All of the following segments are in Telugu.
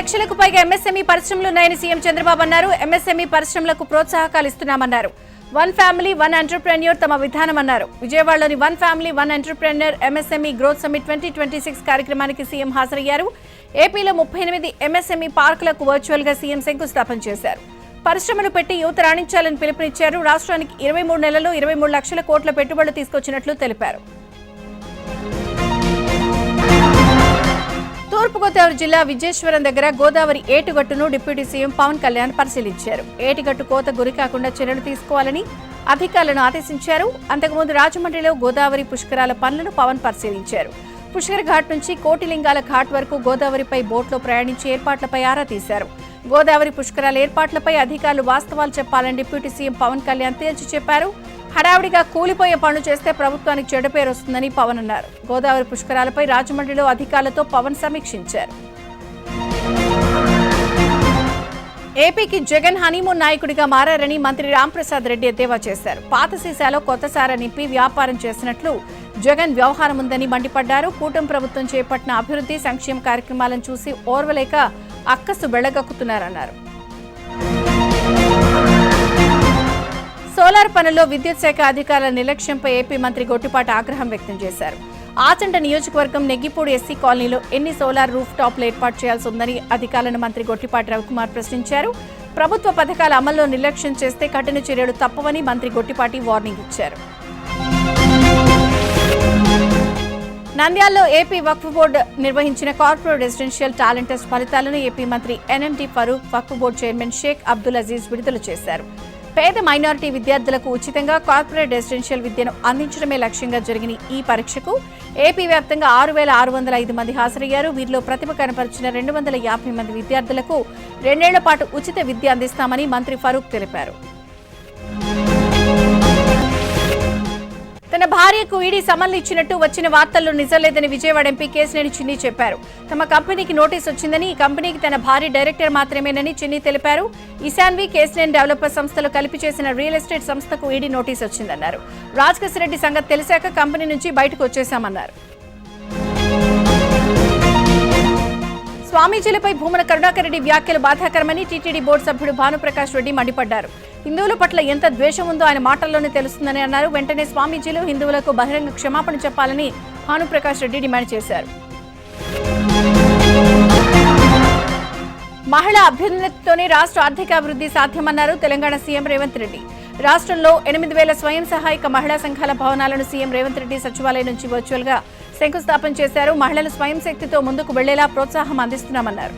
లక్షలకు పైగా ఎంఎస్ఎంఈ పరిశ్రమలు ఉన్నాయని సీఎం చంద్రబాబు అన్నారు. ఎంఎస్ఎంఈ పరిశ్రమలకు ప్రోత్సాహకాలు ఇస్తున్నామన్నారు. వన్ ఫ్యామిలీ వన్ ఎంటర్‌ప్రెన్యూర్ తమ విధానం అన్నారు. విజయవాడలోని one family one entrepreneur MSME growth summit 2026 కార్యక్రమానికి సీఎం హాజరయ్యారు. ఏపీలో 38 ఎంఎస్ఎంఈ పార్కులకు వర్చువల్ గా సీఎం శంకుస్థాపన చేశారు. పరిశ్రమలు పెట్టి యువత రాణించాలని పిలుపునిచ్చారు. రాష్ట్రానికి 23 నెలల్లో 23 లక్షల కోట్ల పెట్టుబడులు తీసుకొచ్చినట్లు తెలిపారు. తూర్పుగోదావరి జిల్లా విజయేశ్వరం దగ్గర గోదావరి ఏటిగట్టును డిప్యూటీ సీఎం పవన్ కళ్యాణ్ పరిశీలించారు. ఏటిగట్టు కోత గురికాకుండా చర్యలు తీసుకోవాలని అధికారులను ఆదేశించారు. అంతకుముందు రాజమండ్రిలో గోదావరి పుష్కరాల పనులను పవన్ పరిశీలించారు. పుష్కర ఘాట్ నుంచి కోటిలింగాల ఘాట్ వరకు గోదావరిపై బోట్లో ప్రయాణించే ఏర్పాట్లపై ఆరా తీశారు. గోదావరి పుష్కరాల ఏర్పాట్లపై అధికారులు వాస్తవాలు చెప్పాలని డిప్యూటీ సీఎం పవన్ కళ్యాణ్ తేల్చి చెప్పారు. హడావుడిగా కూలిపోయే పనులు చేస్తే ప్రభుత్వానికి చెడ్డ పేరు వస్తుందని పవన్ అన్నారు. గోదావరి పుష్కరాలపై రాజమండ్రిలో అధికారులతో పవన్ సమీక్షించారు. ఏపీకి జగన్ హనీమూన్ నాయకుడిగా మారారని మంత్రి రాంప్రసాద్ రెడ్డి ఎద్దేవా చేశారు. పాత సీసాలో కొత్త సారా నింపి వ్యాపారం చేసినట్లు జగన్ వ్యవహారం ఉందని మండిపడ్డారు. కూటమి ప్రభుత్వం చేపట్టిన అభివృద్ధి సంక్షేమ కార్యక్రమాలను చూసి ఓర్వలేక అక్కసు వెళ్లగక్కుతున్నారన్నారు. సోలార్ పనుల్లో విద్యుత్ శాఖ అధికారుల నిర్లక్ష్యంపై ఏపీ మంత్రి గొట్టిపాటి ఆగ్రహం వ్యక్తం చేశారు. ఆచంట నియోజకవర్గం నెగ్గిపూడి ఎస్సీ కాలనీలో ఎన్ని సోలార్ రూఫ్ టాప్లు ఏర్పాటు చేయాల్సి ఉందని అధికారులను మంత్రి గొట్టిపాటి రవికుమార్ ప్రశ్నించారు. ప్రభుత్వ పథకాల అమల్లో నిర్లక్ష్యం చేస్తే కఠిన చర్యలు తప్పవని మంత్రి గొట్టిపాటి వార్నింగ్ ఇచ్చారు. నంద్యాలలో ఏపీ వక్ఫ్ బోర్డు నిర్వహించిన కార్పొరేట్ రెసిడెన్షియల్ టాలెంట్ టెస్ట్ ఫలితాలను ఏపీ మంత్రి ఎన్ఎంటీ ఫరూక్, వక్ఫ్ బోర్డు చైర్మన్ షేక్ అబ్దుల్ అజీజ్ విడుదల చేశారు. పేద మైనారిటీ విద్యార్థులకు ఉచితంగా కార్పొరేట్ రెసిడెన్షియల్ విద్యను అందించడమే లక్ష్యంగా జరిగిన ఈ పరీక్షకు ఏపీ వ్యాప్తంగా 6,605 మంది హాజరయ్యారు. వీరిలో ప్రతిభ కనపరిచిన 250 మంది విద్యార్థులకు 2 ఏళ్ల పాటు ఉచిత విద్య అందిస్తామని మంత్రి ఫరూక్ తెలిపారు. తన భార్యకు ఈడీ సమన్లు ఇచ్చినట్టు వచ్చిన వార్తల్లో నిజం లేదని విజయవాడ ఎంపీ కేశినేని చిన్ని చెప్పారు. తమ కంపెనీకి నోటీస్ వచ్చిందని, ఈ కంపెనీకి తన భార్య డైరెక్టర్ మాత్రమేనని చిన్ని తెలిపారు. ఇశాన్వి కేశినేని డెవలపర్ సంస్థలు కలిపి చేసిన రియల్ ఎస్టేట్ సంస్థకు ఈడీ నోటీస్ వచ్చిందన్నారు. రాజకేశ్వరరెడ్డి సంగతి తెలిసాక కంపెనీ నుంచి బయటకు వచ్చేశామన్నారు. స్వామీజీలపై భూమన కరుణాకర్ రెడ్డి వ్యాఖ్యలు బాధాకరమని టీటీడీ బోర్డు సభ్యుడు భానుప్రకాష్ రెడ్డి మండిపడ్డారు. హిందువుల పట్ల ఎంత ద్వేషం ఉందో ఆయన మాటల్లోనే తెలుస్తుందని అన్నారు. వెంటనే స్వామీజీలు హిందువులకు బహిరంగ క్షమాపణ చెప్పాలని భానుప్రకాష్ రెడ్డి డిమాండ్ చేశారు. మహిళా అభ్యున్నతితోనే రాష్ట్ర ఆర్థిక అభివృద్ధి సాధ్యమన్నారు తెలంగాణ సీఎం రేవంత్ రెడ్డి. రాష్ట్రంలో 8,000 స్వయం సహాయక మహిళా సంఘాల భవనాలను సీఎం రేవంత్ రెడ్డి సచివాలయం నుంచి వర్చువల్ గా శంకుస్థాపన చేశారు. మహిళలు స్వయం శక్తితో ముందుకు వెళ్లేలా ప్రోత్సాహం అందిస్తున్నామన్నారు.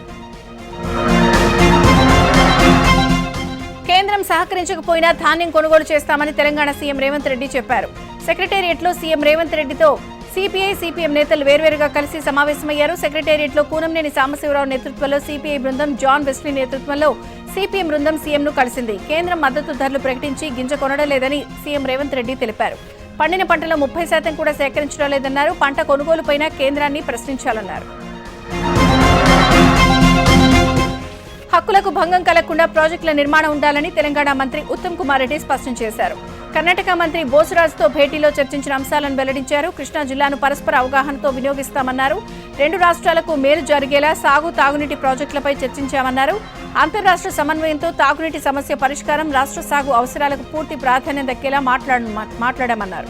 కేంద్రం సహకరించకపోయినా ధాన్యం కొనుగోలు చేస్తామని తెలంగాణ సీఎం రేవంత్ రెడ్డి చెప్పారు. సెక్రటేరియట్లో సీఎం రేవంత్ రెడ్డితో సిపిఐ, సిపిఎం నేతలు వేర్వేరుగా కలిసి సమావేశమయ్యారు. సెక్రటేరియట్లో కూనంనేని సాంబశివరావు నేతృత్వంలో సిపిఐ బృందం, జాన్ వెస్లీ నేతృత్వంలో సిపిఎం బృందం సీఎంను కలిసింది. కేంద్రం మద్దతు ధరలు ప్రకటించి గింజ కొనడలేదని సీఎం రేవంత్ రెడ్డి తెలిపారు. పండిన పంటలో 30% కూడా సేకరించడం లేదన్నారు. పంట కొనుగోలుపైన కేంద్రాన్ని ప్రశ్నించాలన్నారు. హక్కులకు భంగం కలగకుండా ప్రాజెక్టుల నిర్మాణం ఉండాలని తెలంగాణ మంత్రి ఉత్తమ్ కుమార్ రెడ్డి స్పష్టం చేశారు. కర్ణాటక మంత్రి బోసురాజ్తో భేటీలో చర్చించిన అంశాలను వెల్లడించారు. కృష్ణా జిల్లాను పరస్పర అవగాహనతో వినియోగిస్తామన్నారు. 2 రాష్ట్రాలకు మేలు జరిగేలా సాగు, తాగునీటి ప్రాజెక్టులపై చర్చించామన్నారు. అంతర్రాష్ట్ర సమన్వయంతో తాగునీటి సమస్య పరిష్కారం, రాష్ట్ర సాగు అవసరాలకు పూర్తి ప్రాధాన్యం దక్కేలా మాట్లాడామన్నారు.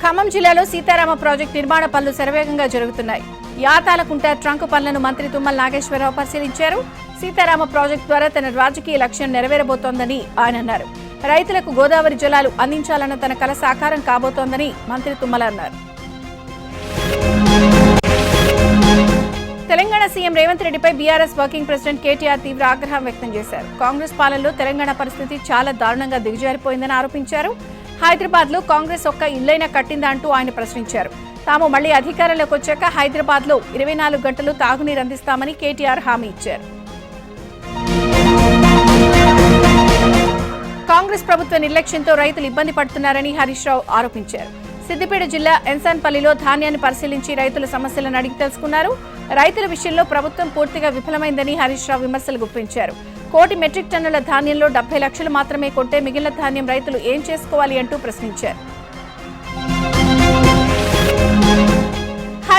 ఖమ్మం జిల్లాలో సీతారామ ప్రాజెక్టు నిర్మాణ పనులు శరవేగంగా జరుగుతున్నాయి. యాతాలకుంట ట్రంక్ పనులను మంత్రి తుమ్మల నాగేశ్వరరావు పరిశీలించారు. సీతారామ ప్రాజెక్టు ద్వారా తన రాజకీయ లక్ష్యం నెరవేరబోతోందని ఆయన అన్నారు. రైతులకు గోదావరి జలాలు అందించాలన్న తన కల సాకారం కాబోతోందని మంత్రి తుమ్మల అన్నారు. తెలంగాణ సీఎం రేవంత్ రెడ్డిపై బీఆర్ఎస్ వర్కింగ్ ప్రెసిడెంట్ కేటీఆర్ తీవ్ర ఆగ్రహం వ్యక్తం చేశారు. కాంగ్రెస్ పాలనలో తెలంగాణ పరిస్థితి చాలా దారుణంగా దిగజారిపోయిందని ఆరోపించారు. హైదరాబాద్ లో కాంగ్రెస్ ఒక్క ఇల్లైనా కట్టిందా అంటూ ఆయన ప్రశ్నించారు. తాము మళ్లీ అధికారంలోకి వచ్చాక హైదరాబాద్ లో 24 గంటలు తాగునీరు అందిస్తామని కేటీఆర్ హామీ ఇచ్చారు. కాంగ్రెస్ ప్రభుత్వ నిర్లక్ష్యంతో రైతులు ఇబ్బంది పడుతున్నారని హరీష్ రావు ఆరోపించారు. సిద్దిపేట జిల్లా ఎన్సాన్పల్లిలో ధాన్యాన్ని పరిశీలించి రైతుల సమస్యలను అడిగి తెలుసుకున్నారు. రైతుల విషయంలో ప్రభుత్వం పూర్తిగా విఫలమైందని హరీష్ రావు విమర్శలు గుప్పించారు. 1 కోటి మెట్రిక్ టన్నుల ధాన్యంలో 70 లక్షలు మాత్రమే కొంటే మిగిలిన ధాన్యం రైతులు ఏం చేసుకోవాలి అంటూ ప్రశ్నించారు.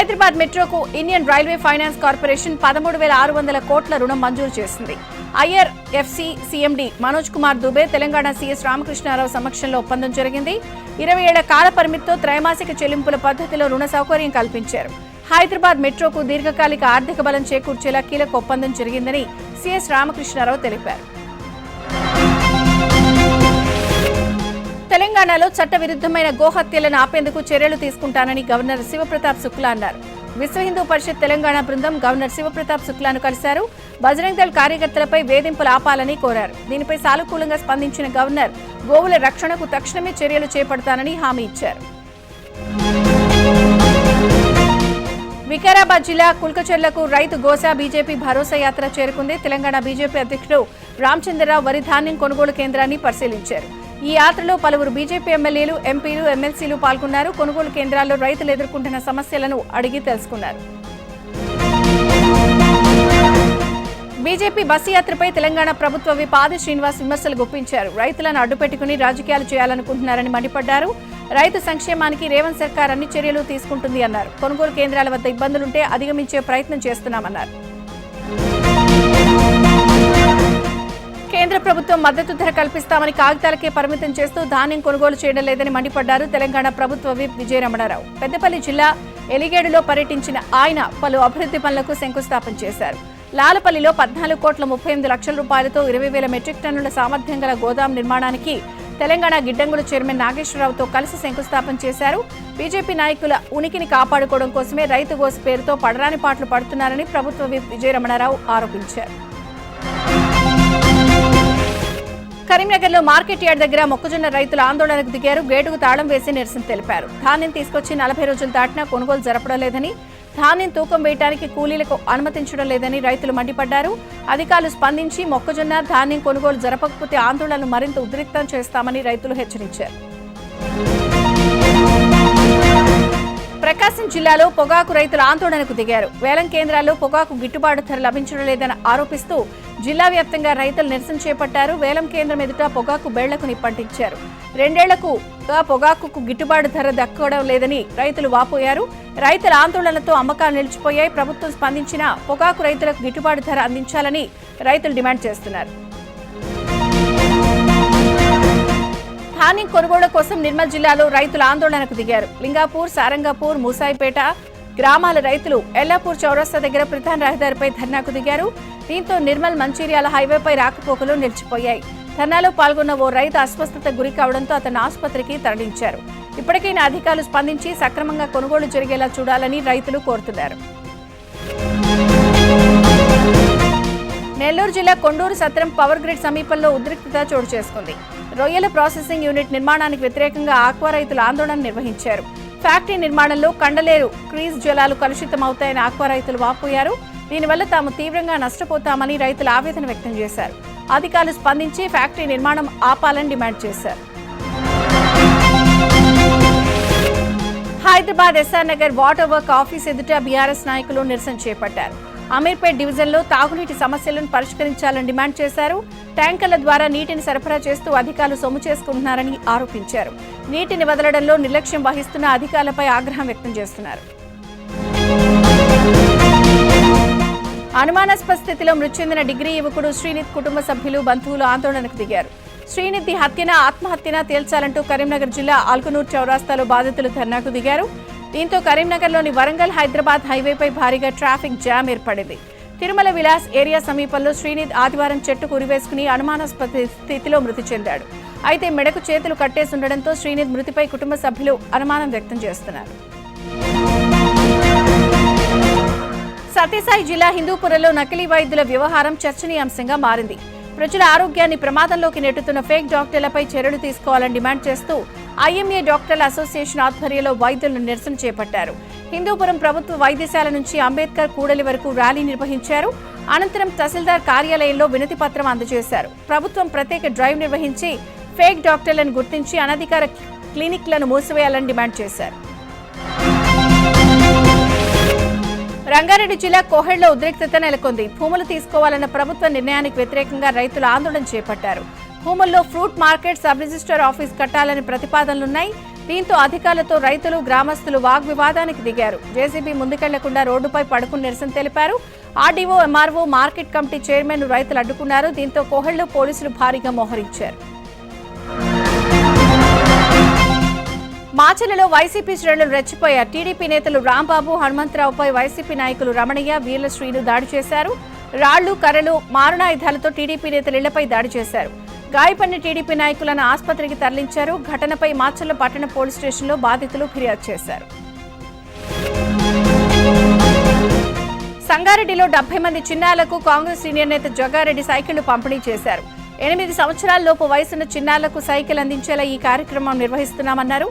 హైదరాబాద్ మెట్రోకు ఇండియన్ రైల్వే ఫైనాన్స్ కార్పొరేషన్ 13,600 కోట్ల రుణం మంజూరు చేసింది. IRFC CMD Manoj Kumar Dubey, Telangana CS Ramakrishna Rao సమక్షంలో ఒప్పందం జరిగింది. 20 ఏళ్ల కాల పరిమితితో త్రైమాసిక చెల్లింపుల పద్ధతిలో రుణ సౌకర్యం కల్పించారు. హైదరాబాద్ మెట్రోకు దీర్ఘకాలిక ఆర్థిక బలం చేకూర్చేలా కీలక ఒప్పందం జరిగిందని సీఎస్ రామకృష్ణారావు తెలిపారు. తెలంగాణలో చట్టవిరుద్ధమైన గోహత్యలను ఆపేందుకు చర్యలు తీసుకుంటానని గవర్నర్ శివప్రతాప్ శుక్లా అన్నారు. విశ్వ హిందూ పరిషత్ తెలంగాణ బృందం గవర్నర్ శివప్రతాప్ శుక్లాను కలిశారు. బజరంగ్ దళ్ కార్యకర్తలపై వేధింపులు ఆపాలని కోరారు. దీనిపై సానుకూలంగా స్పందించిన గవర్నర్ గోవుల రక్షణకు తక్షణమే చర్యలు చేపడతానని హామీ ఇచ్చారు. వికారాబాద్ జిల్లా కుల్కచర్లకు రైతు గోసా బీజేపీ భరోసా యాత్ర చేరుకుంది. తెలంగాణ బీజేపీ అధ్యక్షుడు రామచంద్రరావు వరి ధాన్యం కొనుగోలు కేంద్రాన్ని పరిశీలించారు. ఈ యాత్రలో పలువురు బీజేపీ ఎమ్మెల్యేలు, ఎంపీలు, ఎమ్మెల్సీలు పాల్గొన్నారు. కొనుగోలు కేంద్రాల్లో రైతులు ఎదుర్కొంటున్న సమస్యలను అడిగి తెలుసుకున్నారు. బీజేపీ బస్సు యాత్రపై తెలంగాణ ప్రభుత్వ విప్ ఆది శ్రీనివాస్ విమర్శలు గుప్పించారు. రైతులను అడ్డుపెట్టుకుని రాజకీయాలు చేయాలనుకుంటున్నారని మండిపడ్డారు. రైతు సంక్షేమానికి రేవంత్ సర్కార్ అన్ని చర్యలు తీసుకుంటుంది అన్నారు. కొనుగోలు కేంద్రాల వద్ద ఇబ్బందులుంటే అధిగమించే ప్రయత్నం చేస్తున్నామన్నారు. కేంద్ర ప్రభుత్వం మద్దతు ధర కల్పిస్తామని కాగితాలకే పరిమితం చేస్తూ ధాన్యం కొనుగోలు చేయడం లేదని మండిపడ్డారు. తెలంగాణ ప్రభుత్వ విప్ విజయరమణారావు పెద్దపల్లి జిల్లా ఎలిగేడులో పర్యటించిన ఆయన పలు అభివృద్ధి పనులకు శంకుస్థాపన చేశారు. లాలపల్లిలో 14,38,00,000 రూపాయలతో 20,000 మెట్రిక్ టన్నుల సామర్థ్యం గల గోదాం నిర్మాణానికి తెలంగాణ గిడ్డంగుల చైర్మన్ నాగేశ్వరరావుతో కలిసి శంకుస్థాపన చేశారు. బీజేపీ నాయకుల ఉనికిని కాపాడుకోవడం కోసమే రైతు గోసు పేరుతో పడరాని పాటలు పడుతున్నారని ప్రభుత్వ విప్ విజయరమణారావు ఆరోపించారు. కరీంనగర్లో మార్కెట్ యార్డ్ దగ్గర మొక్కజొన్న రైతులు ఆందోళనకు దిగారు. గేటుకు తాళం వేసి నిరసన తెలిపారు. ధాన్యం తీసుకొచ్చి 40 రోజులు దాటినా కొనుగోలు జరపడం లేదని, ధాన్యం తూకం వేయడానికి కూలీలకు అనుమతించడం లేదని రైతులు మండిపడ్డారు. అధికారులు స్పందించి మొక్కజొన్న ధాన్యం కొనుగోలు జరపకపోతే ఆందోళనలు మరింత ఉధృతం చేస్తామని రైతులు హెచ్చరించారు. ప్రకాశం జిల్లాలో పొగాకు రైతులు ఆందోళనకు దిగారు. వేలం కేంద్రాల్లో పొగాకు గిట్టుబాటు ధర లభించడం లేదని ఆరోపిస్తూ జిల్లా వ్యాప్తంగా రైతులు నిరసన చేపట్టారు. వేలం కేంద్రం ఎదుట పొగాకు బేళ్లకు నిప్పంటించారు. 2 ఏళ్లకు పొగాకుకు గిట్టుబాటు ధర దక్కడం లేదని రైతులు వాపోయారు. రైతుల ఆందోళనతో అమ్మకాలు నిలిచిపోయాయి. ప్రభుత్వం స్పందించినా పొగాకు రైతులకు గిట్టుబాటు ధర అందించాలని రైతులు డిమాండ్ చేస్తున్నారు. ధాన్యం కొనుగోలు కోసం నిర్మల్ జిల్లాలో రైతులు ఆందోళనకు దిగారు. లింగాపూర్, సారంగపూర్, మూసాయిపేట గ్రామాల రైతులు ఎల్లాపూర్ చౌరస్తా దగ్గర ప్రధాన రహదారిపై ధర్నాకు దిగారు. దీంతో నిర్మల్ మంచిర్యాల హైవేపై రాకపోకలు నిలిచిపోయాయి. ధర్నాలో పాల్గొన్న ఓ రైతు అస్వస్థత గురి కావడంతో అతను ఆసుపత్రికి తరలించారు. ఇప్పటికైనా అధికారులు స్పందించి సక్రమంగా కొనుగోలు జరిగేలా చూడాలని రైతులు కోరుతున్నారు. నెల్లూరు జిల్లా కొండూరు సత్రం పవర్ గ్రిడ్ సమీపంలో ఉద్రిక్తత చోటు చేసుకుంది. రొయ్యల ప్రాసెసింగ్ యూనిట్ నిర్మాణానికి వ్యతిరేకంగా ఆక్వా రైతులు ఆందోళన నిర్వహించారు. ఫ్యాక్టరీ నిర్మాణంలో కండలేరు క్రీజ్ జలాలు కలుషితమవుతాయని ఆక్వా రైతులు వాపోయారు. దీనివల్ల తాము తీవ్రంగా నష్టపోతామని రైతులు ఆవేదన వ్యక్తం చేశారు. అధికారులు స్పందించి ఫ్యాక్టరీ నిర్మాణం ఆపాలని డిమాండ్ చేశారు. Hyderabad SR Nagar water work office ఎదుట బీఆర్ఎస్ నాయకులు నిరసన చేపట్టారు. అమీర్పేట్ డివిజన్లో తాగునీటి సమస్యలను పరిష్కరించాలని డిమాండ్ చేశారు. ట్యాంకర్ల ద్వారా నీటిని సరఫరా చేస్తూ అధికారులు సొమ్ము చేసుకుంటున్నారని ఆరోపించారు. నీటిని వదలడంలో నిర్లక్ష్యం వహిస్తున్న అధికారులపై ఆగ్రహం వ్యక్తం చేస్తున్నారు. అనుమానాస్పద స్థితిలో మృతి చెందిన డిగ్రీ యువకుడు శ్రీనిధ్ కుటుంబ సభ్యులు, బంధువులు ఆందోళనకు దిగారు. శ్రీనిధి హత్యనా ఆత్మహత్యనా తేల్చాలంటూ కరీంనగర్ జిల్లా ఆల్కనూర్ చౌరాస్తాలో బాధితులు ధర్నాకు దిగారు. దీంతో కరీంనగర్లోని వరంగల్ హైదరాబాద్ హైవేపై భారీగా ట్రాఫిక్ జామ్ ఏర్పడింది. తిరుమల విలాస్ ఏరియా సమీపంలో శ్రీనిధ్ ఆదివారం చెట్టుకు ఉరివేసుకుని అనుమానాస్పద స్థితిలో మృతి చెందాడు. అయితే మెడకు చేతులు కట్టేస్తుండటంతో శ్రీనిధ్ మృతిపై కుటుంబ సభ్యులు అనుమానం వ్యక్తం చేస్తున్నారు. సత్యసాయి జిల్లా హిందూపురంలో నకిలీ వైద్యుల వ్యవహారం చర్చనీయాంశంగా మారింది. ప్రజల ఆరోగ్యాన్ని ప్రమాదంలోకి నెట్టుతున్న ఫేక్ డాక్టర్లపై చర్యలు తీసుకోవాలని డిమాండ్ చేస్తూ ఐఎంఏ డాక్టర్ల అసోసియేషన్ ఆధ్వర్యంలో వైద్యులను నిరసన చేపట్టారు. హిందూపురం ప్రభుత్వ వైద్యశాల నుంచి అంబేద్కర్ కూడలి వరకు ర్యాలీ నిర్వహించారు. అనంతరం తహసీల్దార్ కార్యాలయంలో వినతి పత్రం అందజేశారు. ప్రభుత్వం ప్రత్యేక డ్రైవ్ నిర్వహించి ఫేక్ డాక్టర్లను గుర్తించి అనధికార క్లినిక్లను మూసివేయాలని డిమాండ్ చేశారు. రంగారెడ్డి జిల్లా కోహెడ్లో ఉద్రిక్తత నెలకొంది. భూములు తీసుకోవాలన్న ప్రభుత్వ నిర్ణయానికి వ్యతిరేకంగా రైతులు ఆందోళన చేపట్టారు. భూముల్లో fruit market, sub register office కట్టాలని ప్రతిపాదనలున్నాయి. దీంతో అధికారులతో రైతులు గ్రామస్తులు వాగ్వివాదానికి దిగారు. జేసీబీ ముందుకెళ్లకుండా రోడ్డుపై పడుకుని నిరసన తెలిపారు. RDO, MRO, market committee chairman రైతులు అడ్డుకున్నారు. దీంతో కోహెల్లో పోలీసులు భారీగా మోహరించారు. మాచర్లలో వైసీపీ శ్రేణులు రెచ్చిపోయారు. టీడీపీ నేతలు రాంబాబు, హనుమంతరావుపై వైసీపీ నాయకులు రమణయ్య, వీర్ల శ్రీను దాడి చేశారు. రాళ్లు, కర్రలు, మారణాయుధాలతో టీడీపీ నేతలు ఇళ్లపై దాడి చేశారు. గాయపడిన టీడీపీ నాయకులను ఆసుపత్రికి తరలించారు. ఘటనపై మాచర్ల పట్టణ పోలీస్ స్టేషన్లో బాధితులు ఫిర్యాదు చేశారు. సంగారెడ్డిలో 70 మంది చిన్నారులకు కాంగ్రెస్ సీనియర్ నేత జగ్గారెడ్డి సైకిళ్లు పంపిణీ చేశారు. 8 సంవత్సరాలలోపు వయసున్న చిన్నారులకు సైకిల్ అందించేలా ఈ కార్యక్రమం నిర్వహిస్తున్నామన్నారు.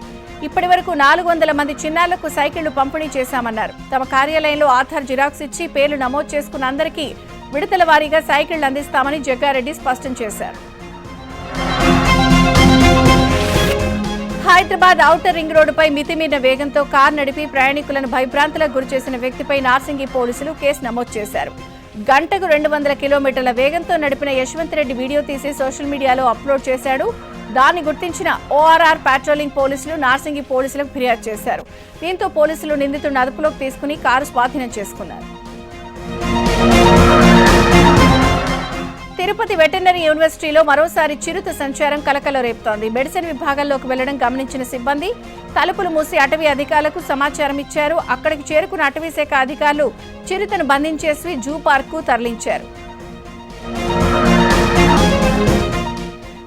ఇప్పటి వరకు 400 మంది చిన్నారులకు సైకిళ్లు పంపిణీ చేశామన్నారు. తమ కార్యాలయంలో ఆధార్ జిరాక్స్ ఇచ్చి పేర్లు నమోదు చేసుకున్న అందరికీ విడతల వారీగా సైకిళ్లు అందిస్తామని జగ్గారెడ్డి స్పష్టం చేశారు. హైదరాబాద్ ఔటర్ రింగ్ రోడ్డుపై మితిమీరిన వేగంతో కారు నడిపి ప్రయాణికులను భయభ్రాంతులకు గురిచేసిన వ్యక్తిపై నార్సింగి పోలీసులు కేసు నమోదు చేశారు. గంటకు 200 కిలోమీటర్ల వేగంతో నడిపిన యశ్వంత్ రెడ్డి వీడియో తీసి సోషల్ మీడియాలో అప్లోడ్ చేశాడు. దాన్ని గుర్తించిన ఓఆర్ఆర్ పాట్రోలింగ్ పోలీసులు నార్సింగి పోలీసులకు ఫిర్యాదు చేశారు. దీంతో పోలీసులు నిందితుడిని అదుపులోకి తీసుకుని కారు స్వాధీనం చేసుకున్నారు. తిరుపతి వెటర్నరీ యూనివర్సిటీలో మరోసారి చిరుత సంచారం కలకలం రేపుతోంది. మెడిసిన్ విభాగంలోకి వెళ్లడం గమనించిన సిబ్బంది తలుపులు మూసి అటవీ అధికారులకు సమాచారం ఇచ్చారు. అక్కడికి చేరుకున్న అటవీ శాఖ అధికారులు చిరుతను బంధించేసి జూ పార్కు తరలించారు.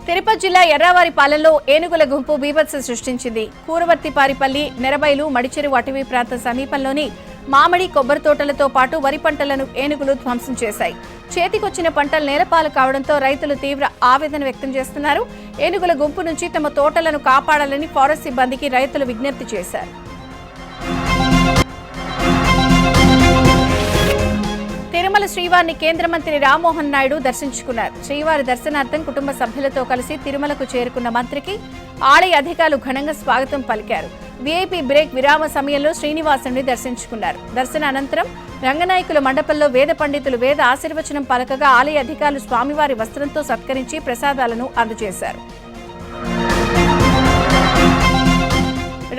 తిరుపతి జిల్లా ఎర్రావారిపాలెంలో ఏనుగుల గుంపు బీభత్సం సృష్టించింది. కూరవర్తిపారిపల్లి, నెరబైలు, మడిచెరువు అటవీ ప్రాంతం సమీపంలోని మామిడి, కొబ్బరి తోటలతో పాటు వరి పంటలను ఏనుగులు ధ్వంసం చేశాయి. చేతికొచ్చిన పంటలు నేలపాలు కావడంతో రైతులు తీవ్ర ఆవేదన వ్యక్తం చేస్తున్నారు. ఏనుగుల గుంపు నుంచి తమ తోటలను కాపాడాలని ఫారెస్ట్ సిబ్బందికి రైతులు విజ్ఞప్తి చేశారు. తిరుమల శ్రీవారిని కేంద్ర మంత్రి రామ్మోహన్ నాయుడు దర్శించుకున్నారు. శ్రీవారి దర్శనార్థం కుటుంబ సభ్యులతో కలిసి తిరుమలకు చేరుకున్న మంత్రికి ఆలయ అధికారులు ఘనంగా స్వాగతం పలికారు. వీఐపీ బ్రేక్ విరామ సమయంలో శ్రీనివాసుని దర్శించుకున్నారు. దర్శన అనంతరం రంగనాయకుల మండపంలో వేద పండితులు వేద ఆశీర్వచనం పలకగా ఆలయ అధికారులు స్వామివారి వస్త్రంతో సత్కరించి ప్రసాదాలను అందజేశారు.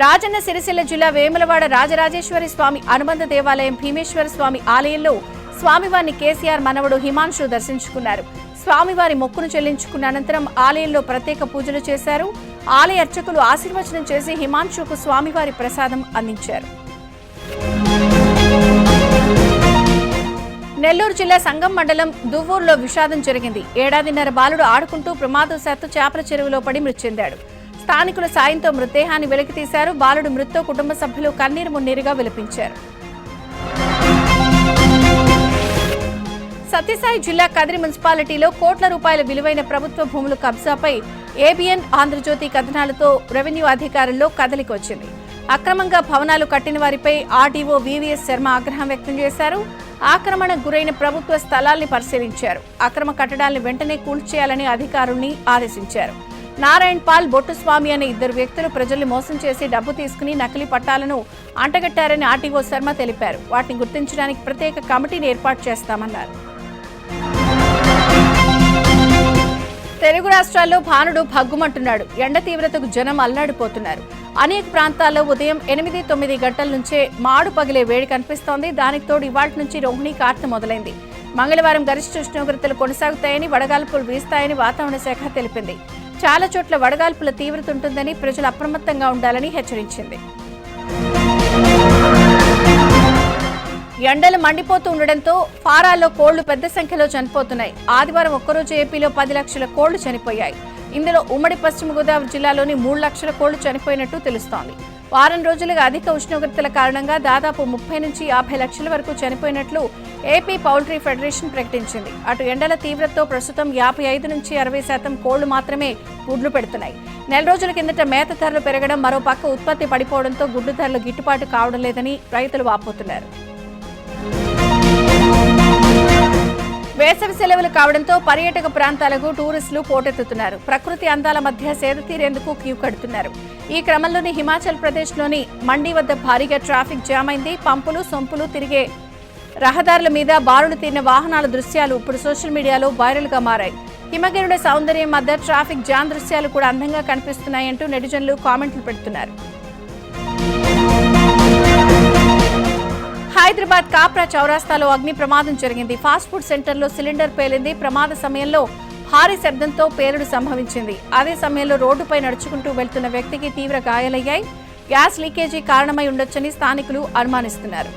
రాజన్న సిరిసిల్ల జిల్లా వేములవాడ రాజరాజేశ్వరి స్వామి అనుబంధ దేవాలయం భీమేశ్వర స్వామి ఆలయంలో స్వామివారిని కేసీఆర్ మనవడు హిమాంశు దర్శించుకున్నారు. స్వామివారి మొక్కును చెల్లించుకున్న అనంతరం ఆలయంలో ప్రత్యేక పూజలు చేశారు. ఆలయ అర్చకులు ఆశీర్వచనం చేసి హిమాంశుకు స్వామివారి ప్రసాదం అందించారు. నెల్లూరు జిల్లా సంగం మండలం దువ్వూరులో విషాదం జరిగింది. 1.5 బాలుడు ఆడుకుంటూ ప్రమాదవశాత్తు చేపల చెరువులో పడి మృతి చెందాడు. స్థానికుల సాయంతో మృతదేహాన్ని వెలికితీశారు. బాలుడు మృతితో కుటుంబ సభ్యులు కన్నీరు మున్నీరుగా విలపించారు. సత్యసాయి జిల్లా కదిరి మున్సిపాలిటీలో కోట్ల రూపాయల విలువైన ప్రభుత్వ భూముల కబ్జాపై ఏబిఎన్, ఆంధ్రజ్యోతి కథనాలతో రెవెన్యూ అధికారుల్లో కదలికొచ్చింది. అక్రమంగా భవనాలు కట్టిన వారిపై ఆర్డీఓ వివిఎస్ శర్మ ఆగ్రహం వ్యక్తం చేశారు. ఆక్రమణకు గురైన ప్రభుత్వ స్థలాల్ని పరిశీలించారు. అక్రమ కట్టడాలను వెంటనే కూల్చేయాలని అధికారుల్ని ఆదేశించారు. నారాయణ్ పాల్, బొట్టుస్వామి అనే 2 వ్యక్తులు ప్రజల్ని మోసం చేసి డబ్బు తీసుకుని నకిలీ పట్టాలను అంటగట్టారని ఆర్టీఓ శర్మ తెలిపారు. వాటిని గుర్తించడానికి ప్రత్యేక కమిటీని ఏర్పాటు చేస్తామన్నారు. తెలుగు రాష్ట్రాల్లో భానుడు భగ్గుమంటున్నాడు. ఎండ తీవ్రతకు జనం అల్లాడిపోతున్నారు. అనేక ప్రాంతాల్లో ఉదయం 8-9 గంటల నుంచే మాడు పగిలే వేడి కనిపిస్తోంది. దానికి తోడు ఇవాళ్టి నుంచి రోహిణి కార్తె మొదలైంది. మంగళవారం గరిష్ట ఉష్ణోగ్రతలు కొనసాగుతాయని, వడగాల్పులు వీస్తాయని వాతావరణ శాఖ తెలిపింది. చాలా చోట్ల వడగాల్పుల తీవ్రత ఉంటుందని, ప్రజలు అప్రమత్తంగా ఉండాలని హెచ్చరించింది. ఎండలు మండిపోతూ ఉండడంతో ఫారాల్లో కోళ్లు పెద్ద సంఖ్యలో చనిపోతున్నాయి. ఆదివారం ఒక్కరోజు ఏపీలో 10 లక్షల కోళ్లు చనిపోయాయి. ఇందులో ఉమ్మడి పశ్చిమ గోదావరి జిల్లాలోని 3 లక్షల కోళ్లు చనిపోయినట్టు తెలుస్తోంది. వారం రోజులుగా అధిక ఉష్ణోగ్రతల కారణంగా దాదాపు 30 నుంచి 50 లక్షల వరకు చనిపోయినట్లు ఏపీ పౌల్ట్రీ ఫెడరేషన్ ప్రకటించింది. అటు ఎండల తీవ్రతతో ప్రస్తుతం 55 నుంచి 60% కోళ్లు మాత్రమే గుడ్లు పెడుతున్నాయి. నెల రోజుల కిందట మేత ధరలు పెరగడం, మరోపక్క ఉత్పత్తి పడిపోవడంతో గుడ్డు ధరలు గిట్టుబాటు కావడం లేదని రైతులు వాపోతున్నారు. వేసవి సెలవులు కావడంతో పర్యాటక ప్రాంతాలకు టూరిస్టులు పోటెత్తుతున్నారు. ప్రకృతి అందాల మధ్య సేద తీరేందుకు క్యూ కడుతున్నారు. ఈ క్రమంలోనే హిమాచల్ ప్రదేశ్లోని మండి వద్ద భారీగా ట్రాఫిక్ జామ్ అయింది. పంపులు, సొంపులు తిరిగే రహదారుల మీద బారులు తీరిన వాహనాల దృశ్యాలు ఇప్పుడు సోషల్ మీడియాలో వైరల్గా మారాయి. హిమగిరుల సౌందర్యం మధ్య ట్రాఫిక్ జామ్ దృశ్యాలు కూడా అందంగా కనిపిస్తున్నాయంటూ నెటిజన్లు కామెంట్లు పెడుతున్నారు. హైదరాబాద్ కాప్రా చౌరాస్తాలో అగ్ని ప్రమాదం జరిగింది. ఫాస్ట్ ఫుడ్ సెంటర్లో సిలిండర్ పేలింది. ప్రమాద సమయంలో భారీ శబ్దంతో పేలుడు సంభవించింది. అదే సమయంలో రోడ్డుపై నడుచుకుంటూ వెళ్తున్న వ్యక్తికి తీవ్ర గాయాలయ్యాయి. గ్యాస్ లీకేజీ కారణమై ఉండొచ్చని స్థానికులు అనుమానిస్తున్నారు.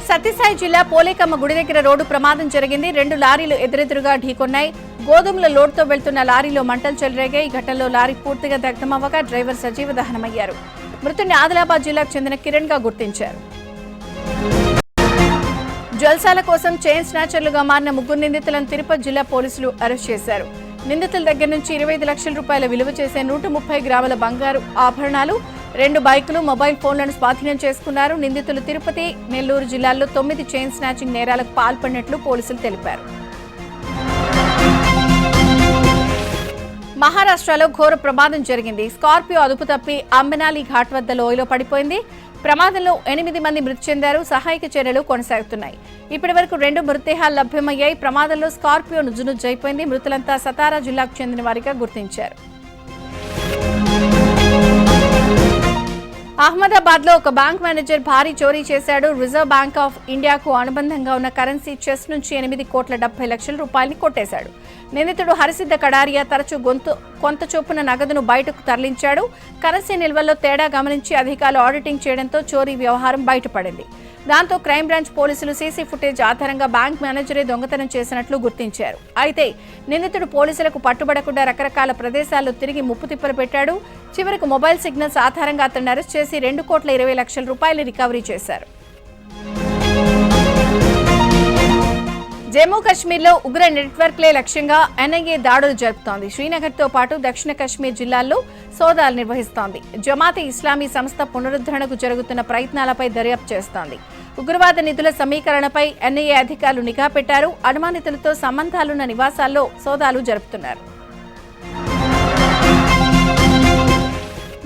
సత్యసాయి జిల్లా పోలేకమ్మ గుడి దగ్గర రోడ్డు ప్రమాదం జరిగింది. 2 లారీలు ఎదురెదురుగా ఢీకొన్నాయి. గోధుమల లోడ్తో వెళ్తున్న లారీలో మంటలు చెలరేగాయి. ఈ ఘటనలో లారీ పూర్తిగా దగ్ధమవ్వగా డ్రైవర్ సజీవ దహనమయ్యారు. మృతుడిని ఆదిలాబాద్ జిల్లాకు చెందిన కిరణ్ గా గుర్తించారు. జల్సాల కోసం చైన్ స్నాచర్లుగా మారిన 3 నిందితులను తిరుపతి జిల్లా పోలీసులు అరెస్ట్ చేశారు. నిందితుల దగ్గర నుంచి 25 లక్షల రూపాయల విలువ చేసే 130 గ్రాముల బంగారు ఆభరణాలు, 2 బైకులు, మొబైల్ ఫోన్లను స్వాధీనం చేసుకున్నారు. నిందితులు తిరుపతి, నెల్లూరు జిల్లాల్లో 9 చైన్ స్నాచింగ్ నేరాలకు పాల్పడినట్లు పోలీసులు తెలిపారు. మహారాష్ట్రలో ఘోర ప్రమాదం జరిగింది. స్కార్పియో అదుపు తప్పి అంబనాలి ఘాట్ వద్ద లోయలో పడిపోయింది. ప్రమాదంలో 8 మంది మృతి చెందారు. సహాయక చర్యలు కొనసాగుతున్నాయి. ఇప్పటి వరకు 2 మృతదేహాలు లభ్యమయ్యాయి. ప్రమాదంలో స్కార్పియో నుజ్జునుజ్జైపోయింది. మృతులంతా సతారా జిల్లాకు చెందిన వారిగా గుర్తించారు. అహ్మదాబాద్ లో ఒక బ్యాంక్ మేనేజర్ భారీ చోరీ చేశాడు. రిజర్వ్ బ్యాంక్ ఆఫ్ ఇండియాకు అనుబంధంగా ఉన్న కరెన్సీ చెస్ నుంచి 8,70,00,000 రూపాయలని కొట్టేశాడు. నిందితుడు హరిసిద్ధ కడారియా తరచూ కొంత చొప్పున నగదును బయటకు తరలించాడు. కరెన్సీ నిల్వల్లో తేడా గమనించి అధికారులు ఆడిటింగ్ చేయడంతో చోరీ వ్యవహారం బయటపడింది. దాంతో క్రైమ్ బ్రాంచ్ పోలీసులు సీసీ ఫుటేజ్ ఆధారంగా బ్యాంక్ మేనేజరే దొంగతనం చేసినట్లు గుర్తించారు. అయితే నిందితుడు పోలీసులకు పట్టుబడకుండా రకరకాల ప్రదేశాల్లో తిరిగి ముప్పు తిప్పలు పెట్టాడు. చివరకు మొబైల్ సిగ్నల్స్ ఆధారంగా అతన్ని అరెస్ట్ చేసి 2,20,00,000 రూపాయలు రికవరీ చేశారు. జమ్మూ కశ్మీర్లో ఉగ్ర నెట్వర్క్లే లక్ష్యంగా ఎన్ఐఏ దాడులు జరుపుతోంది. శ్రీనగర్తో పాటు దక్షిణ కశ్మీర్ జిల్లాల్లో సోదాలు నిర్వహిస్తోంది. జమాతే ఇస్లామీ సంస్థ పునరుద్ధరణకు జరుగుతున్న ప్రయత్నాలపై దర్యాప్తు చేస్తోంది. ఉగ్రవాద నిధుల సమీకరణపై ఎన్ఐఏ అధికారులు నిఘా పెట్టారు. అనుమానితులతో సంబంధాలున్న నివాసాల్లో సోదాలు జరుపుతున్నారు.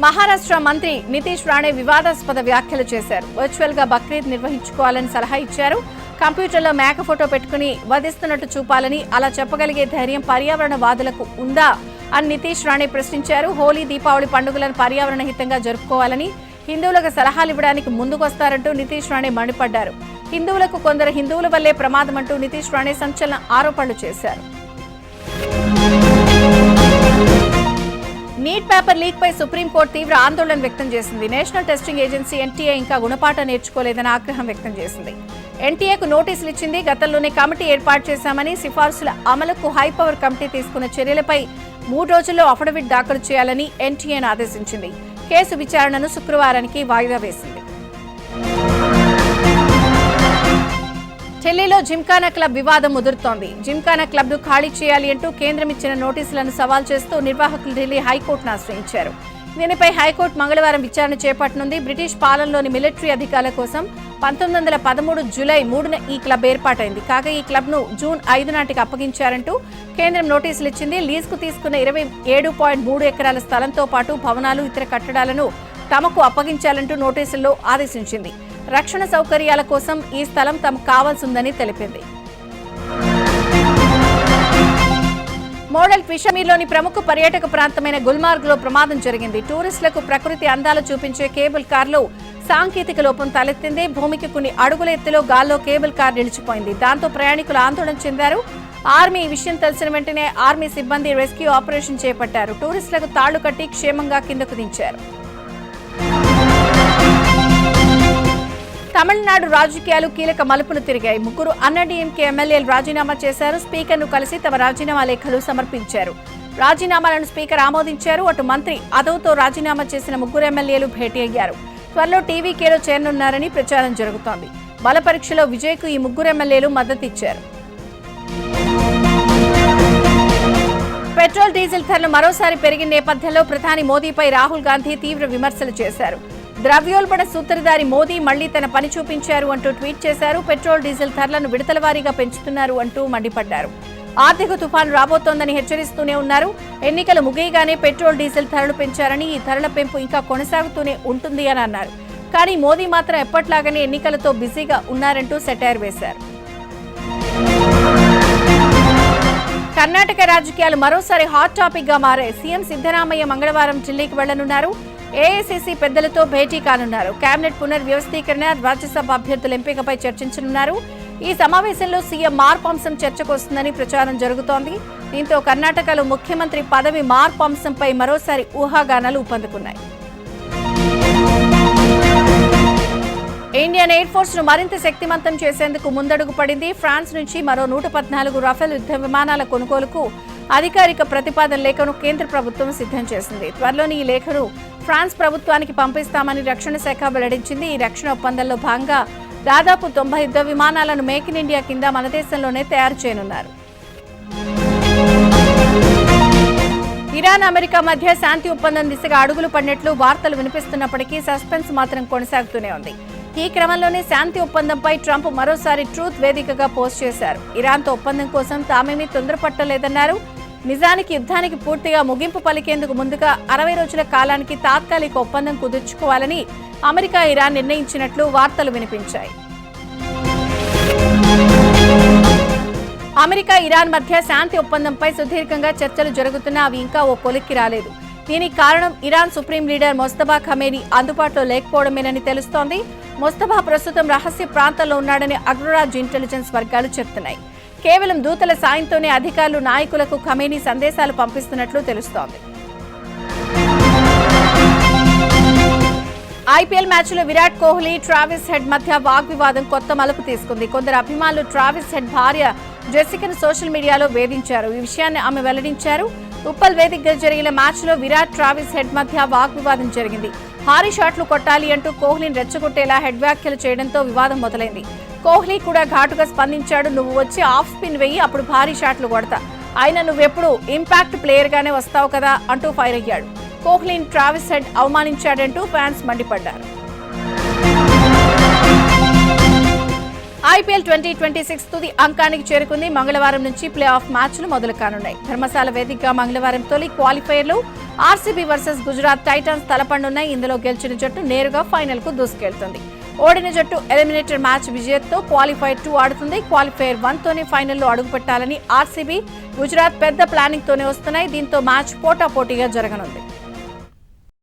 మహారాష్ట్ర మంత్రి నితీష్ రాణే వివాదాస్పద వ్యాఖ్యలు చేశారు. వర్చువల్ గా బక్రీద్ నిర్వహించుకోవాలని సలహా ఇచ్చారు. కంప్యూటర్లో మేక ఫోటో పెట్టుకుని వధిస్తున్నట్టు చూపాలని, అలా చెప్పగలిగే ధైర్యం పర్యావరణవాదులకు ఉందా అని నితీష్ రాణే ప్రశ్నించారు. హోలీ, దీపావళి పండుగలను పర్యావరణ హితంగా జరుపుకోవాలని హిందువులకు సలహాలు ఇవ్వడానికి ముందుకొస్తారంటూ నితీష్ రాణే మండిపడ్డారు. హిందువులకు కొందరు హిందువుల వల్లే ప్రమాదమంటూ నితీష్ రాణే సంచలన ఆరోపణలు చేశారు. నీట్ పేపర్ లీక్ పై సుప్రీంకోర్టు తీవ్ర ఆందోళన వ్యక్తం చేసింది. నేషనల్ టెస్టింగ్ ఏజెన్సీ ఎన్టీఏ ఇంకా గుణపాఠం నేర్చుకోలేదని ఆగ్రహం వ్యక్తం చేసింది. ఎన్టీఏకు నోటీసులు ఇచ్చింది. గతంలోనే కమిటీ ఏర్పాటు చేశామని, సిఫార్సుల అమలుకు హైపవర్ కమిటీ తీసుకున్న చర్యలపై 3 రోజుల్లో అఫిడవిట్ దాఖలు చేయాలని ఎన్టీఏను ఆదేశించింది. కేసు విచారణను శుక్రవారానికి వాయిదా వేసింది. ఢిల్లీలో జిమ్ఖానా క్లబ్ వివాదం ముదురుతోంది. జిమ్ఖానా క్లబ్ను ఖాళీ చేయాలి అంటూ కేంద్రం ఇచ్చిన నోటీసులను సవాల్ చేస్తూ నిర్వాహకులు ఢిల్లీ హైకోర్టును ఆశ్రయించారు. దీనిపై హైకోర్టు మంగళవారం విచారణ చేపట్టనుంది. బ్రిటిష్ పాలనలోని మిలిటరీ అధికారుల కోసం 1913 జూలై 3న ఈ క్లబ్ ఏర్పాటైంది. కాగా ఈ క్లబ్ను జూన్ 5 నాటికి అప్పగించారంటూ కేంద్రం నోటీసులు ఇచ్చింది. లీజుకు తీసుకున్న 27.3 ఎకరాల స్థలంతో పాటు భవనాలు, ఇతర కట్టడాలను తమకు అప్పగించాలంటూ నోటీసుల్లో ఆదేశించింది. రక్షణ సౌకర్యాల కోసం ఈ స్థలం తమకు కావాల్సిందని తెలిపింది. మోడల్ కశ్మీర్లోని ప్రముఖ పర్యాటక ప్రాంతమైన గుల్మార్గ్లో ప్రమాదం జరిగింది. టూరిస్టులకు ప్రకృతి అందాలు చూపించే కేబుల్ కార్లో సాంకేతిక లోపం తలెత్తింది. భూమికి కొన్ని అడుగుల ఎత్తులో గాల్లో కేబుల్ కార్ నిలిచిపోయింది. దాంతో ప్రయాణికులు ఆందోళన చెందారు. ఆర్మీ ఈ విషయం తెలిసిన వెంటనే ఆర్మీ సిబ్బంది రెస్క్యూ ఆపరేషన్ చేపట్టారు. టూరిస్టులకు తాళ్లు కట్టి క్షేమంగా కిందకు దించారు. తమిళనాడు రాజకీయాలు కీలక మలుపులు తిరిగాయి. 3 అన్నాడీఎంకే ఎమ్మెల్యేలు రాజీనామా చేశారు. స్పీకర్ను కలిసి తమ రాజీనామా లేఖలు సమర్పించారు. రాజీనామాలను స్పీకర్ ఆమోదించారు. అటు మంత్రి అదవ్తో రాజీనామా చేసిన 3 ఎమ్మెల్యేలు భేటీ అయ్యారు. త్వరలో టీవీకేలో చేరనున్నారని ప్రచారం జరుగుతోంది. బల పరీక్షలో విజయ్కు ఈ 3 ఎమ్మెల్యేలు మద్దతిచ్చారు. పెట్రోల్, డీజిల్ ధరలు మరోసారి పెరిగిన నేపథ్యంలో ప్రధాని మోదీపై రాహుల్ గాంధీ తీవ్ర విమర్శలు చేశారు. ద్రవ్యోల్బణ సూత్రధారి మోదీ మళ్లీ తన పని చూపించారు అంటూ ట్వీట్ చేశారు. పెట్రోల్, డీజిల్ ధరలను విడతల వారీగా పెంచుతున్నారు అంటూ మండిపడ్డారు. ఆర్థిక తుఫాను రాబోతోందని హెచ్చరిస్తూనే ఉన్నారు. ఎన్నికలు ముగియగానే పెట్రోల్, డీజిల్ ధరలు పెంచారని, ఈ ధరల పెంపు ఇంకా కొనసాగుతూనే ఉంటుంది అని అన్నారు. కానీ మోదీ మాత్రం ఎప్పట్లాగానే ఎన్నికలతో బిజీగా ఉన్నారంటూ సెటైర్ వేశారు. కర్ణాటక రాజకీయాలు మరోసారి హాట్ టాపిక్ గా మారాయి. సీఎం సిద్ధరామయ్య మంగళవారం ఢిల్లీకి వెళ్లనున్నారు. ఏఐసీసీ పెద్దలతో భేటీ కానున్నారు. కేబినెట్ పునర్వ్యవస్థీకరణ, రాజ్యసభ అభ్యర్థుల ఎంపికపై చర్చించనున్నారు. ఈ సమావేశంలో సీఎం మార్పు అంశం చర్చకు వస్తుందని ప్రచారం జరుగుతోంది. దీంతో కర్ణాటకలో ముఖ్యమంత్రి పదవి మార్పు అంశంపై మరోసారి ఊహాగానాలు ఊపందుకున్నాయి. ఇండియన్ ఎయిర్ ఫోర్స్ ను మరింత శక్తివంతం చేసేందుకు ముందడుగు పడింది. ఫ్రాన్స్ నుంచి మరో 114 రఫేల్ యుద్ధ విమానాల కొనుగోలుకు అధికారిక ప్రతిపాదన లేఖను కేంద్ర ప్రభుత్వం సిద్ధం చేసింది. త్వరలోని ఈ లేఖను ఫ్రాన్స్ ప్రభుత్వానికి పంపిస్తామని రక్షణ శాఖ వెల్లడించింది. ఈ రక్షణ ఒప్పందంలో భాగంగా దాదాపు 90 యుద్ధ విమానాలను మేక్ ఇన్ ఇండియా కింద మన దేశంలోనే తయారు చేయనున్నారు. ఇరాన్ అమెరికా మధ్య శాంతి ఒప్పందం దిశగా అడుగులు పడినట్లు వార్తలు వినిపిస్తున్నప్పటికీ సస్పెన్స్ మాత్రం కొనసాగుతూనే ఉంది. ఈ క్రమంలోనే శాంతి ఒప్పందంపై ట్రంప్ మరోసారి ట్రూత్ వేదికగా పోస్ట్ చేశారు. ఇరాన్తో ఒప్పందం కోసం తామేమీ తొందరపట్టలేదన్నారు. నిజానికి యుద్ధానికి పూర్తిగా ముగింపు పలికేందుకు ముందుగా 60 రోజుల కాలానికి తాత్కాలిక ఒప్పందం కుదుర్చుకోవాలని అమెరికా, ఇరాన్ నిర్ణయించినట్లు వార్తలు వినిపించాయి. అమెరికా, ఇరాన్ మధ్య శాంతి ఒప్పందంపై సుదీర్ఘంగా చర్చలు జరుగుతున్నా అవి ఇంకా ఓ కొలిక్కి రాలేదు. దీనికి కారణం ఇరాన్ సుప్రీం లీడర్ మొస్తఫా ఖమేనీ అందుబాటులో లేకపోవడమేనని తెలుస్తోంది. మొస్తఫా ప్రస్తుతం రహస్య ప్రాంతాల్లో ఉన్నాడని అగ్రరాజ్య ఇంటెలిజెన్స్ వర్గాలు చెప్తున్నాయి. కేవలం దూతల సాయంతోనే అధికారులు, నాయకులకు ఖమేనీ సందేశాలు పంపిస్తున్నట్లు తెలుస్తోంది. ఐపీఎల్ మ్యాచ్లో విరాట్ కోహ్లీ, ట్రావిస్ హెడ్ మధ్య వాగ్వివాదం కొత్త మలుపు తీసుకుంది. కొందరు అభిమానులు ట్రావిస్ హెడ్ భార్య జెసికాను సోషల్ మీడియాలో వేధించారు. ఈ విషయాన్ని ఆమె వెల్లడించారు. ఉప్పల్ వేదికగా జరిగిన మ్యాచ్లో విరాట్, ట్రావిస్ హెడ్ మధ్య వాగ్వివాదం జరిగింది. భారీ షాట్లు కొట్టాలి అంటూ కోహ్లీని రెచ్చగొట్టేలా హెడ్ వ్యాఖ్యలు చేయడంతో వివాదం మొదలైంది. కోహ్లీ కూడా ఘాటుగా స్పందించాడు. నువ్వు వచ్చి ఆఫ్ స్పిన్ వెయ్యి, అప్పుడు భారీ షాట్లు కొడతా, అయినా నువ్వెప్పుడు ఇంపాక్ట్ ప్లేయర్ గానే వస్తావు కదా అంటూ ఫైర్ అయ్యాడు. కోహ్లీని ట్రావిస్ హెడ్ అవమానించాడంటూ ఫ్యాన్స్ మండిపడ్డారు. ఐపీఎల్ 2026 తుది అంకానికి చేరుకుంది. మంగళవారం నుంచి ప్లే ఆఫ్ మ్యాచ్లు మొదలు కానున్నాయి. ధర్మశాల వేదికగా మంగళవారం తొలి క్వాలిఫైర్లు ఆర్సీబీ వర్సెస్ గుజరాత్ టైటన్స్ తలపడనున్నాయి. ఇందులో గెలిచిన జట్టు నేరుగా ఫైనల్ కు దూసుకెళ్తుంది. ఓడిన జట్టు ఎలిమినేటర్ మ్యాచ్ విజయంతో క్వాలిఫైర్ 2 ఆడుతుంది. క్వాలిఫైర్ 1 తోనే ఫైనల్లో అడుగుపెట్టాలని ఆర్సీబీ, గుజరాత్ పెద్ద ప్లానింగ్ తోనే వస్తున్నాయి. దీంతో మ్యాచ్ పోటాపోటీగా జరగనుంది.